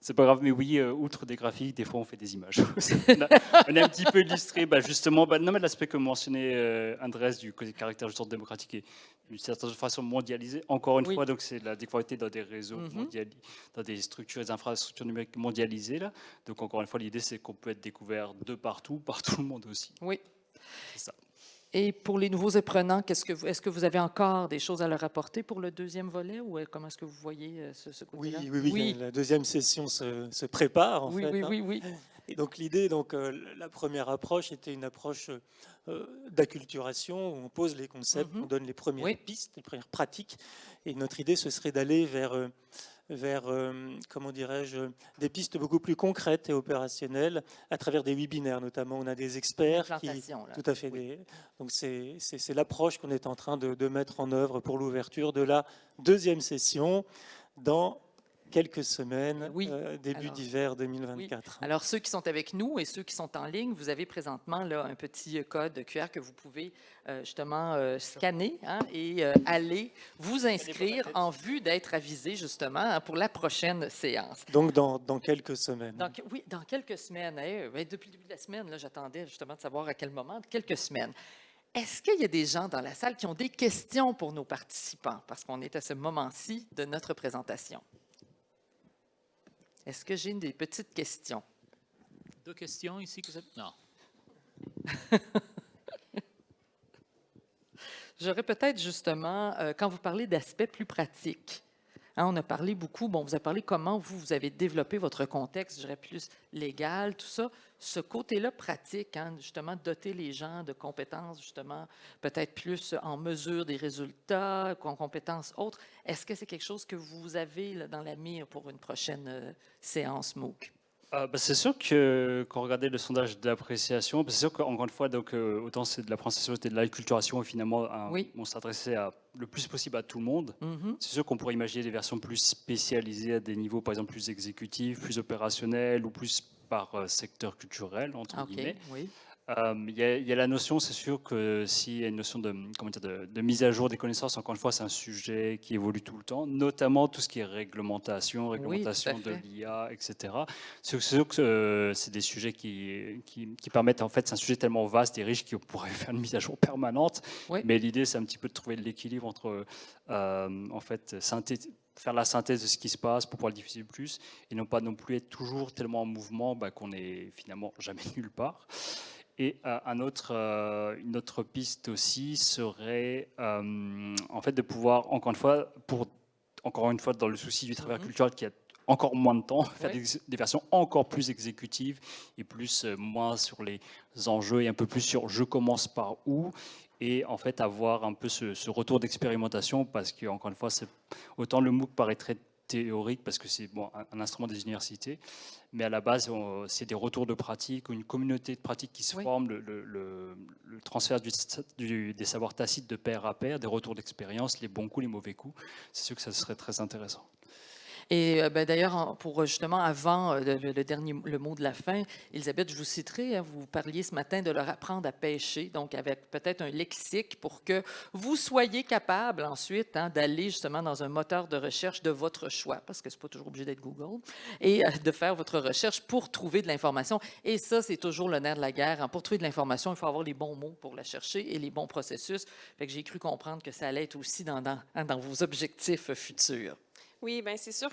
C'est pas grave, mais oui, outre des graphiques, des fois on fait des images. on a un petit peu illustré justement non, mais l'aspect que mentionnait Andrés du caractère justement démocratique et d'une certaine façon mondialisé. Encore une fois, donc c'est la découverte dans des réseaux mondialisés, dans des structures et des infrastructures numériques mondialisées. Là. Donc encore une fois, l'idée c'est qu'on peut être découvert de partout, par tout le monde aussi. Oui. C'est ça. Et pour les nouveaux apprenants, est-ce que vous avez encore des choses à leur apporter pour le deuxième volet ou comment est-ce que vous voyez ce côté-là? Oui. La deuxième session se prépare en fait. Oui. Et donc l'idée, la première approche était une approche d'acculturation où on pose les concepts, on donne les premières pistes, les premières pratiques. Et notre idée, ce serait d'aller vers comment dirais-je, des pistes beaucoup plus concrètes et opérationnelles à travers des webinaires notamment. On a des experts tout à fait. Donc c'est l'approche qu'on est en train de mettre en œuvre pour l'ouverture de la deuxième session dans quelques semaines, début d'hiver 2024. Alors, ceux qui sont avec nous et ceux qui sont en ligne, vous avez présentement là, un petit code QR que vous pouvez justement scanner et aller vous inscrire en vue d'être avisé justement pour la prochaine séance. Donc, dans quelques semaines. Oui, dans quelques semaines. Depuis le début de la semaine, j'attendais justement de savoir à quel moment, quelques semaines. Est-ce qu'il y a des gens dans la salle qui ont des questions pour nos participants? Parce qu'on est à ce moment-ci de notre présentation. Est-ce que j'ai des petites questions? 2 questions ici que non. J'aurais peut-être justement, quand vous parlez d'aspects plus pratiques, on a parlé beaucoup, vous avez parlé comment vous avez développé votre contexte, je dirais plus légal, tout ça. Ce côté-là pratique, justement, doter les gens de compétences, justement, peut-être plus en mesure des résultats, compétences autres. Est-ce que c'est quelque chose que vous avez là, dans la mire pour une prochaine séance MOOC? C'est sûr que quand on regardait le sondage d'appréciation, c'est sûr qu'encore une fois, donc, autant c'est de l'apprentissage, c'était de l'acculturation, et finalement, on s'adressait le plus possible à tout le monde. C'est sûr qu'on pourrait imaginer des versions plus spécialisées à des niveaux, par exemple, plus exécutifs, plus opérationnels, ou plus par secteur culturel, entre guillemets. Oui. Il y a la notion, c'est sûr que s'il y a une notion de mise à jour des connaissances, encore une fois, c'est un sujet qui évolue tout le temps, notamment tout ce qui est réglementation de fait. l'IA, etc. C'est sûr que c'est des sujets qui permettent, en fait, c'est un sujet tellement vaste et riche qu'on pourrait faire une mise à jour permanente. Oui. Mais l'idée, c'est un petit peu de trouver l'équilibre entre, en fait, faire la synthèse de ce qui se passe pour pouvoir le diffuser plus et non pas non plus être toujours tellement en mouvement qu'on est finalement jamais nulle part. Et une autre piste aussi serait en fait de pouvoir, encore une fois dans le souci du travail culturel qui a encore moins de temps, faire des versions encore plus exécutives et moins sur les enjeux et un peu plus sur je commence par où, et en fait avoir un peu ce retour d'expérimentation, parce que encore une fois, autant le MOOC paraît très théorique parce que c'est un instrument des universités, mais à la base, c'est des retours de pratique ou une communauté de pratique qui se forme, le transfert des savoirs tacites de pair à pair, des retours d'expérience, les bons coups, les mauvais coups. C'est sûr que ça serait très intéressant. Et d'ailleurs, pour justement, avant le mot de la fin, Elisabeth, je vous citerai, vous parliez ce matin de leur apprendre à pêcher, donc avec peut-être un lexique pour que vous soyez capable ensuite d'aller justement dans un moteur de recherche de votre choix, parce que ce n'est pas toujours obligé d'être Google, et de faire votre recherche pour trouver de l'information. Et ça, c'est toujours le nerf de la guerre. Pour trouver de l'information, il faut avoir les bons mots pour la chercher et les bons processus. Fait que j'ai cru comprendre que ça allait être aussi dans vos objectifs futurs. Oui, bien c'est sûr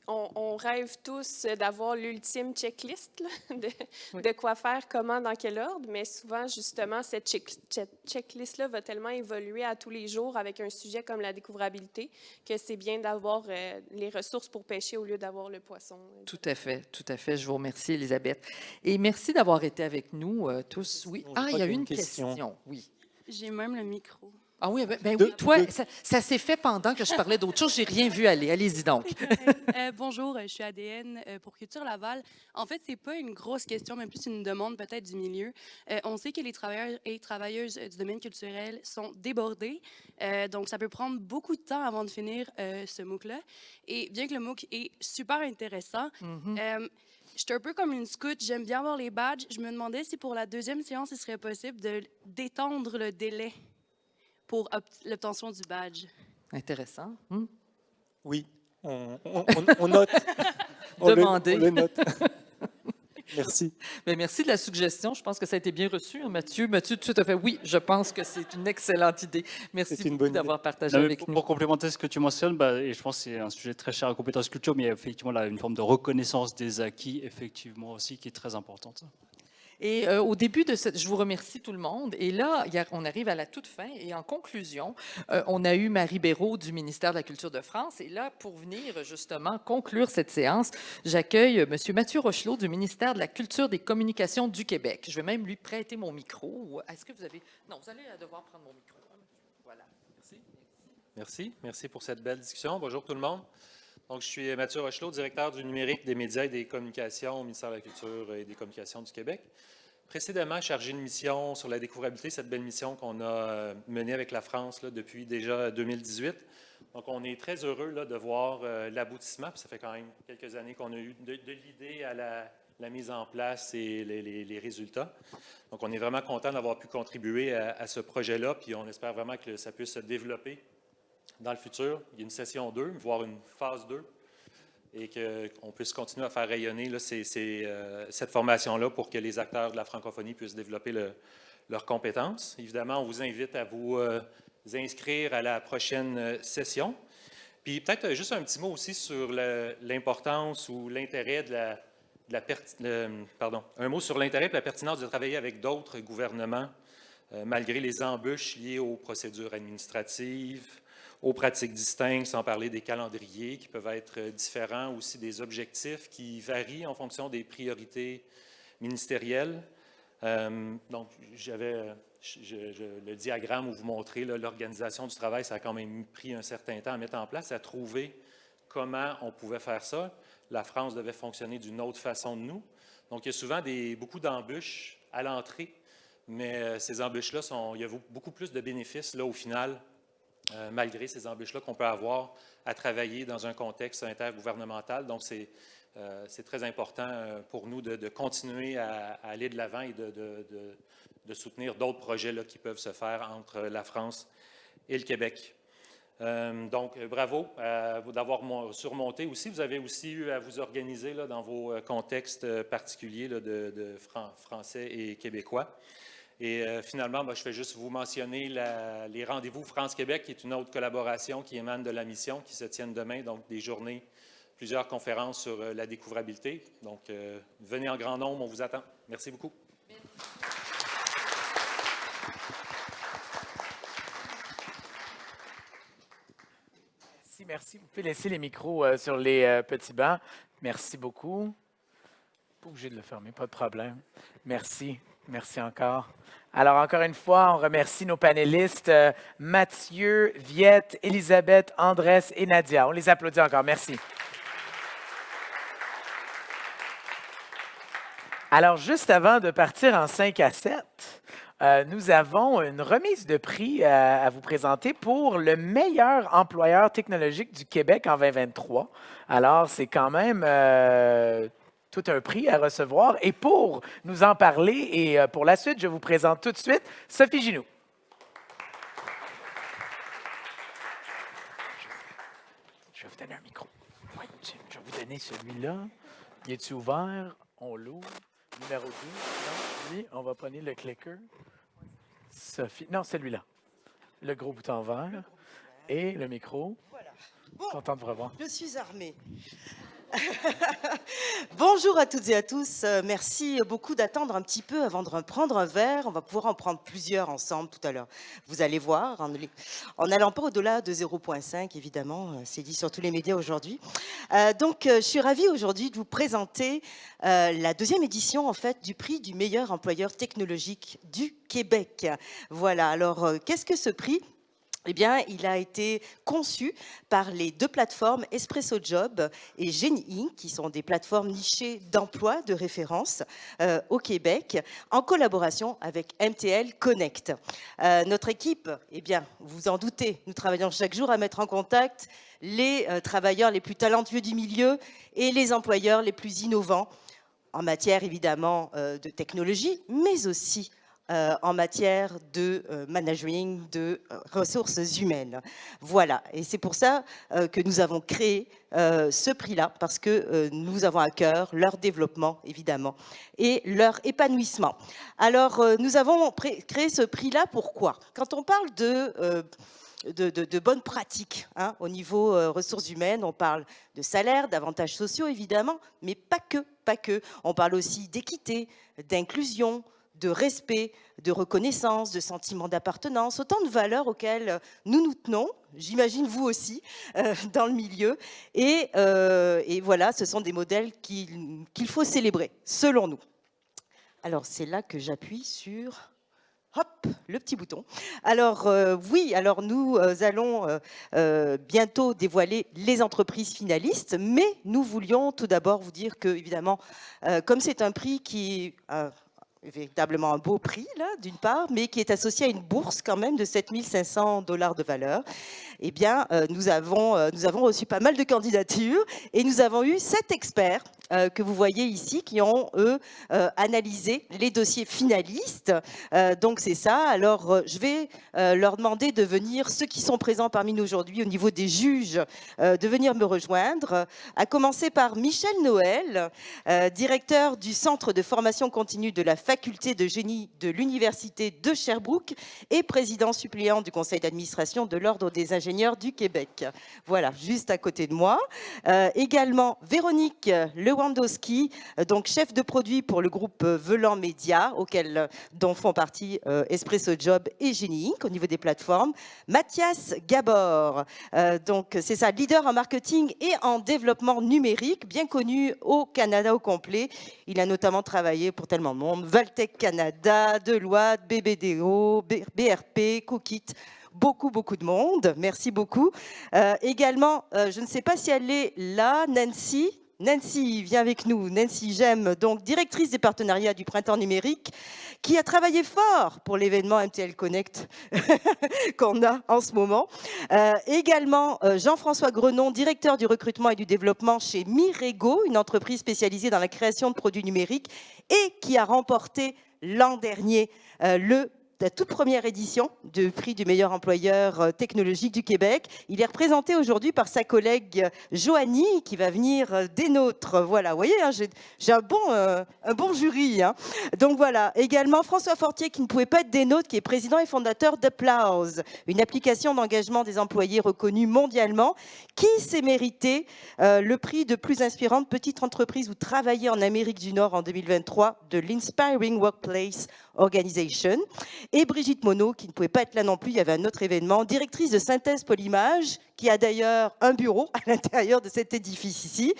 qu'on rêve tous d'avoir l'ultime checklist là, de quoi faire, comment, dans quel ordre, mais souvent, justement, cette checklist-là va tellement évoluer à tous les jours avec un sujet comme la découvrabilité que c'est bien d'avoir les ressources pour pêcher au lieu d'avoir le poisson. Tout à fait, tout à fait. Je vous remercie, Elisabeth. Et merci d'avoir été avec nous tous. Oui. Il y a une question. Oui. J'ai même le micro. Ah oui, oui, toi, ça s'est fait pendant que je parlais d'autre chose. J'ai rien vu aller. Allez-y donc. Bonjour, je suis ADN pour Culture Laval. En fait, c'est pas une grosse question, mais plus une demande peut-être du milieu. On sait que les travailleurs et travailleuses du domaine culturel sont débordés, donc ça peut prendre beaucoup de temps avant de finir ce MOOC-là. Et bien que le MOOC est super intéressant, je suis un peu comme une scout, j'aime bien avoir les badges. Je me demandais si pour la deuxième séance, il serait possible d'étendre le délai pour l'obtention du badge. Intéressant. Oui, on note. Demandez. On le note. Merci. Mais merci de la suggestion. Je pense que ça a été bien reçu, Mathieu. Mathieu, tout à fait. Oui, je pense que c'est une excellente idée. Merci beaucoup d'avoir partagé avec nous. Pour complémenter ce que tu mentionnes, et je pense que c'est un sujet très cher à Compétences Culture, mais il y a effectivement là, une forme de reconnaissance des acquis, effectivement aussi, qui est très importante. Et au début de je vous remercie tout le monde. Et là, on arrive à la toute fin. Et en conclusion, on a eu Marie Béraud du ministère de la Culture de France. Et là, pour venir justement conclure cette séance, j'accueille M. Mathieu Rochelot du ministère de la Culture des Communications du Québec. Je vais même lui prêter mon micro. Est-ce que vous avez... Non, vous allez devoir prendre mon micro. Voilà. Merci. Merci pour cette belle discussion. Bonjour tout le monde. Donc, je suis Mathieu Rochelot, directeur du numérique, des médias et des communications au ministère de la Culture et des Communications du Québec. Précédemment, chargé de mission sur la découvrabilité, cette belle mission qu'on a menée avec la France là, depuis déjà 2018. Donc, on est très heureux là, de voir l'aboutissement. Puis ça fait quand même quelques années qu'on a eu de l'idée à la mise en place et les résultats. Donc, on est vraiment content d'avoir pu contribuer à ce projet-là. Puis on espère vraiment que ça puisse se développer dans le futur. Il y a une session 2, voire une phase 2, et qu'on puisse continuer à faire rayonner là, cette formation-là pour que les acteurs de la francophonie puissent développer leurs compétences. Évidemment, on vous invite à vous inscrire à la prochaine session. Puis peut-être juste un petit mot aussi sur l'importance ou l'intérêt un mot sur l'intérêt et la pertinence de travailler avec d'autres gouvernements, malgré les embûches liées aux procédures administratives, aux pratiques distinctes, sans parler des calendriers qui peuvent être différents, aussi des objectifs qui varient en fonction des priorités ministérielles. Donc, le diagramme où vous montrez l'organisation du travail, ça a quand même pris un certain temps à mettre en place, à trouver comment on pouvait faire ça. La France devait fonctionner d'une autre façon de nous. Donc, il y a souvent beaucoup d'embûches à l'entrée, mais ces embûches-là, il y a beaucoup plus de bénéfices là, au final, malgré ces embûches-là qu'on peut avoir à travailler dans un contexte intergouvernemental. Donc, c'est très important pour nous de continuer à aller de l'avant et de soutenir d'autres projets là, qui peuvent se faire entre la France et le Québec. Donc, bravo d'avoir surmonté aussi. Vous avez aussi eu à vous organiser là, dans vos contextes particuliers là, de français et québécois. Et finalement, je vais juste vous mentionner les rendez-vous France-Québec, qui est une autre collaboration qui émane de la mission, qui se tiennent demain, donc des journées, plusieurs conférences sur la découvrabilité. Donc, venez en grand nombre, on vous attend. Merci beaucoup. Merci. Vous pouvez laisser les micros sur les petits bancs. Merci beaucoup. Pas obligé de le fermer, pas de problème. Merci. Merci encore. Alors, encore une fois, on remercie nos panélistes Mathieu, Viette, Elisabeth, Andrés et Nadia. On les applaudit encore. Merci. Alors, juste avant de partir en 5 à 7, nous avons une remise de prix à vous présenter pour le meilleur employeur technologique du Québec en 2023. Alors, c'est quand même tout un prix à recevoir. Et pour nous en parler et pour la suite, je vous présente tout de suite Sophie Ginoux. Je vais vous donner un micro. Oui, je vais vous donner celui-là. Il est-tu ouvert? On l'ouvre. Numéro 2. Non, lui, on va prendre le clicker. Sophie. Non, celui-là. Le gros bouton vert. Et le micro. Voilà. Bon, content de vous revoir. Je suis armée. Bonjour à toutes et à tous. Merci beaucoup d'attendre un petit peu avant de prendre un verre. On va pouvoir en prendre plusieurs ensemble tout à l'heure. Vous allez voir, en n'allant pas au-delà de 0,5, évidemment, c'est dit sur tous les médias aujourd'hui. Donc, je suis ravie aujourd'hui de vous présenter la deuxième édition en fait du prix du meilleur employeur technologique du Québec. Voilà. Alors, qu'est-ce que ce prix ? Eh bien, il a été conçu par les deux plateformes Espresso Job et Génie Inc., qui sont des plateformes nichées d'emploi de référence au Québec, en collaboration avec MTL Connect. Notre équipe, eh bien, vous en doutez, nous travaillons chaque jour à mettre en contact les travailleurs les plus talentueux du milieu et les employeurs les plus innovants en matière, évidemment, de technologie, mais aussi en matière de management, de ressources humaines. Voilà, et c'est pour ça que nous avons créé ce prix-là, parce que nous avons à cœur leur développement, évidemment, et leur épanouissement. Alors, nous avons créé ce prix-là, pourquoi ? Quand on parle de bonnes pratiques au niveau ressources humaines, on parle de salaire, d'avantages sociaux, évidemment, mais pas que. On parle aussi d'équité, d'inclusion, de respect, de reconnaissance, de sentiment d'appartenance, autant de valeurs auxquelles nous nous tenons, j'imagine vous aussi, dans le milieu. Et voilà, ce sont des modèles qu'il faut célébrer, selon nous. Alors, c'est là que j'appuie sur... Hop, le petit bouton. Alors, oui, alors nous allons bientôt dévoiler les entreprises finalistes, mais nous voulions tout d'abord vous dire que, évidemment, comme c'est un prix qui... véritablement un beau prix, là, d'une part, mais qui est associé à une bourse quand même de 7 500 $ de valeur. Eh bien, nous avons reçu pas mal de candidatures et nous avons eu 7 experts que vous voyez ici qui ont, eux, analysé les dossiers finalistes. Donc, c'est ça. Alors, je vais leur demander de venir, ceux qui sont présents parmi nous aujourd'hui au niveau des juges, de venir me rejoindre, à commencer par Michel Noël, directeur du Centre de formation continue de la Faculté de génie de l'Université de Sherbrooke et président suppléant du conseil d'administration de l'Ordre des ingénieurs du Québec. Voilà, juste à côté de moi. Également, Véronique Lewandowski, donc chef de produit pour le groupe Velan Média, dont font partie Espresso Job et Génie Inc. au niveau des plateformes. Mathias Gabor, donc c'est ça, leader en marketing et en développement numérique, bien connu au Canada au complet. Il a notamment travaillé pour tellement de monde, Valtech Canada, Deloitte, BBDO, BRP, Cookit, beaucoup de monde. Merci beaucoup. Également, je ne sais pas si elle est là, Nancy. Nancy, viens avec nous. Nancy Gemme, donc directrice des partenariats du Printemps numérique, qui a travaillé fort pour l'événement MTL Connect qu'on a en ce moment. Également, Jean-François Grenon, directeur du recrutement et du développement chez Mirego, une entreprise spécialisée dans la création de produits numériques et qui a remporté l'an dernier la toute première édition du prix du meilleur employeur technologique du Québec. Il est représenté aujourd'hui par sa collègue Joanie, qui va venir des nôtres. Voilà, vous voyez, hein, j'ai un bon jury. Hein. Donc voilà, également François Fortier, qui ne pouvait pas être des nôtres, qui est président et fondateur d'Applause, une application d'engagement des employés reconnue mondialement, qui s'est mérité le prix de plus inspirante petite entreprise où travailler en Amérique du Nord en 2023 de l'Inspiring Workplace Organization. Et Brigitte Monod, qui ne pouvait pas être là non plus, il y avait un autre événement, directrice de Synthèse Polymage, qui a d'ailleurs un bureau à l'intérieur de cet édifice ici.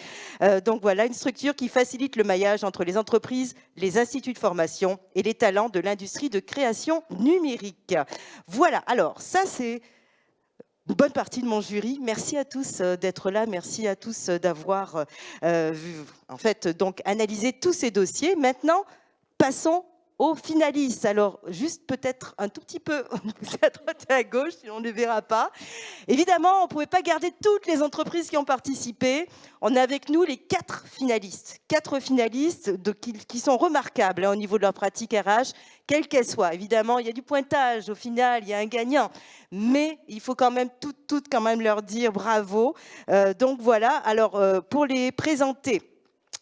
Donc voilà, une structure qui facilite le maillage entre les entreprises, les instituts de formation et les talents de l'industrie de création numérique. Voilà, alors ça c'est une bonne partie de mon jury. Merci à tous d'être là, merci à tous d'avoir en fait donc analysé tous ces dossiers. Maintenant, passons aux finalistes. Alors, juste peut-être un tout petit peu à droite et à gauche, sinon on ne les verra pas. Évidemment, on ne pouvait pas garder toutes les entreprises qui ont participé. On a avec nous les 4 finalistes. 4 finalistes qui sont remarquables hein, au niveau de leur pratique RH, quelle qu'elle soit. Évidemment, il y a du pointage. Au final, il y a un gagnant. Mais il faut quand même toutes quand même leur dire bravo. Donc voilà, alors pour les présenter,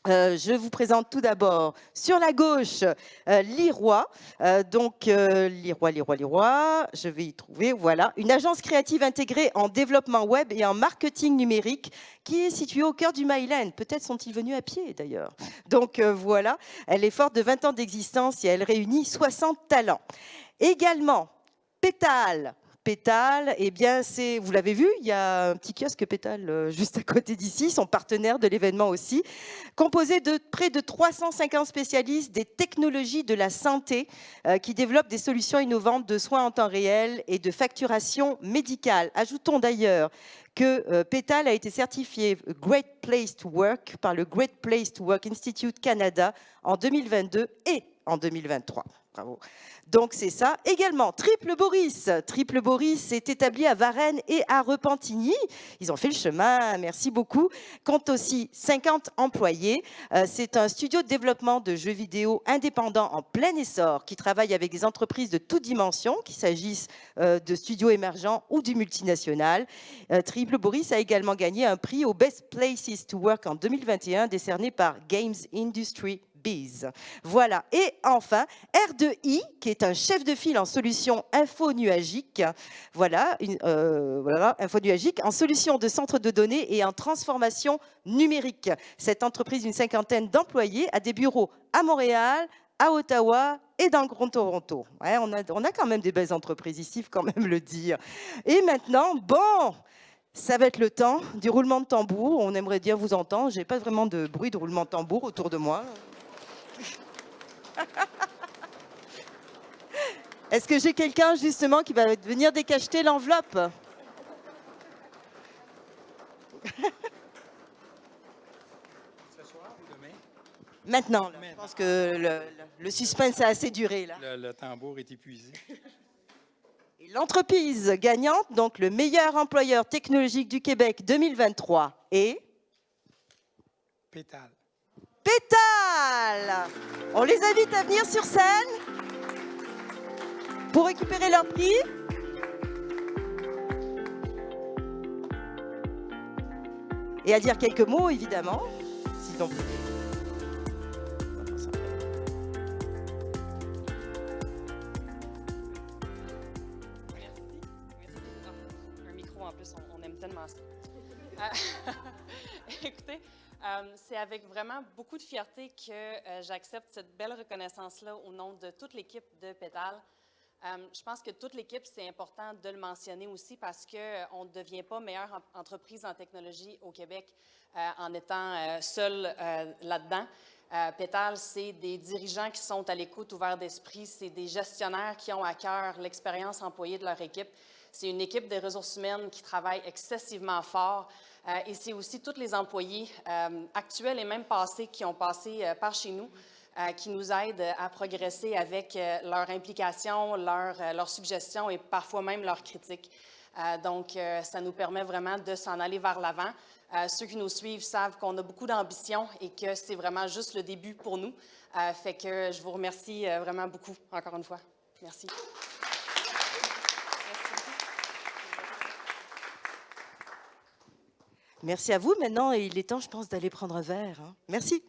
je vous présente tout d'abord sur la gauche Liroy, Liroy, je vais y trouver, voilà, une agence créative intégrée en développement web et en marketing numérique qui est située au cœur du Myland. Peut-être sont-ils venus à pied d'ailleurs. Donc voilà, elle est forte de 20 ans d'existence et elle réunit 60 talents. Également, Pétale, eh bien, vous l'avez vu, il y a un petit kiosque Pétale juste à côté d'ici, ils sont partenaires de l'événement aussi, composé de près de 350 spécialistes des technologies de la santé qui développent des solutions innovantes de soins en temps réel et de facturation médicale. Ajoutons d'ailleurs que Pétale a été certifié Great Place to Work par le Great Place to Work Institute Canada en 2022 et en 2023. Bravo. Donc c'est ça. Également, Triple Boris est établi à Varennes et à Repentigny. Ils ont fait le chemin, merci beaucoup. Compte aussi 50 employés. C'est un studio de développement de jeux vidéo indépendant en plein essor qui travaille avec des entreprises de toutes dimensions, qu'il s'agisse de studios émergents ou du multinational. Triple Boris a également gagné un prix au Best Places to Work en 2021 décerné par Games Industry Biz. Voilà. Et enfin, R2I, qui est un chef de file en solutions info-nuagiques. Voilà, info-nuagique, en solutions de centres de données et en transformation numérique. Cette entreprise d'une 50aine d'employés a des bureaux à Montréal, à Ottawa et dans le Grand Toronto. Ouais, on a quand même des belles entreprises ici, il faut quand même le dire. Et maintenant, bon, ça va être le temps du roulement de tambour. On aimerait bien vous entendre. Je n'ai pas vraiment de bruit de roulement de tambour autour de moi. Est-ce que j'ai quelqu'un justement qui va venir décacheter l'enveloppe? Ce soir ou demain? Maintenant, je pense que le suspense a assez duré. Là. Le tambour est épuisé. Et l'entreprise gagnante, donc le meilleur employeur technologique du Québec 2023 est Pétale. Pétale. On les invite à venir sur scène pour récupérer leur prix. Et à dire quelques mots, évidemment. S'ils ont... Un micro en plus, on aime tellement ça. Écoutez, c'est avec vraiment beaucoup de fierté que j'accepte cette belle reconnaissance-là au nom de toute l'équipe de Pétale. Je pense que toute l'équipe, c'est important de le mentionner aussi parce qu'on ne devient pas meilleure entreprise en technologie au Québec en étant seul là-dedans. Pétale, c'est des dirigeants qui sont à l'écoute, ouverts d'esprit, c'est des gestionnaires qui ont à cœur l'expérience employée de leur équipe. C'est une équipe de ressources humaines qui travaille excessivement fort. Et c'est aussi tous les employés actuels et même passés qui ont passé par chez nous qui nous aident à progresser avec leur implication, leurs suggestions et parfois même leurs critiques. Donc, ça nous permet vraiment de s'en aller vers l'avant. Ceux qui nous suivent savent qu'on a beaucoup d'ambition et que c'est vraiment juste le début pour nous. Fait que je vous remercie vraiment beaucoup, encore une fois. Merci. Merci à vous. Maintenant, il est temps, je pense, d'aller prendre un verre. Hein. Merci.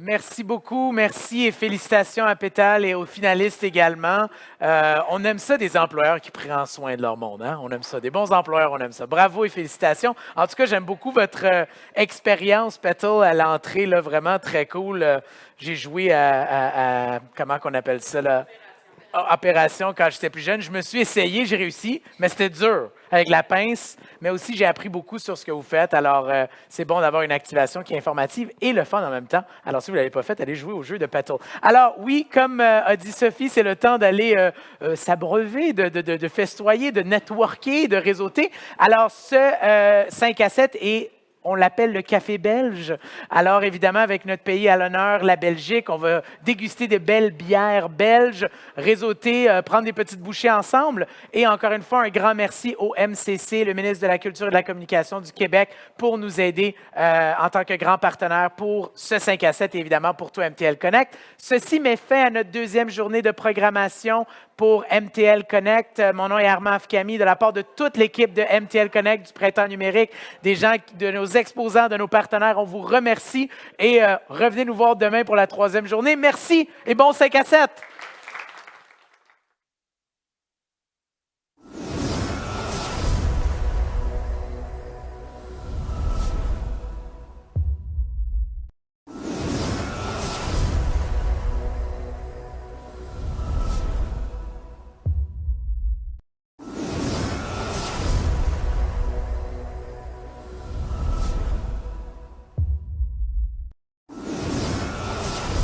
Merci beaucoup, merci et félicitations à Pétale et aux finalistes également. On aime ça des employeurs qui prennent soin de leur monde. Hein? On aime ça, des bons employeurs, on aime ça. Bravo et félicitations. En tout cas, j'aime beaucoup votre expérience, Pétale, à l'entrée, là, vraiment très cool. J'ai joué à comment qu'on appelle ça, là? Opération quand j'étais plus jeune. Je me suis essayé, j'ai réussi, mais c'était dur avec la pince. Mais aussi, j'ai appris beaucoup sur ce que vous faites. Alors, c'est bon d'avoir une activation qui est informative et le fun en même temps. Alors, si vous ne l'avez pas fait, allez jouer au jeu de Pétale. Alors, oui, comme a dit Sophie, c'est le temps d'aller s'abreuver, de festoyer, de networker, de réseauter. Alors, ce 5 à 7 est... On l'appelle le café belge. Alors, évidemment, avec notre pays à l'honneur, la Belgique, on va déguster des belles bières belges, réseauter, prendre des petites bouchées ensemble. Et encore une fois, un grand merci au MCC, le ministre de la Culture et de la Communication du Québec, pour nous aider en tant que grand partenaire pour ce 5 à 7 et évidemment pour tout MTL Connect. Ceci met fin à notre deuxième journée de programmation pour MTL Connect. Mon nom est Armand Afkami, de la part de toute l'équipe de MTL Connect, du Printemps numérique, des gens, de nos exposants, de nos partenaires. On vous remercie et revenez nous voir demain pour la troisième journée. Merci et bon 5 à 7!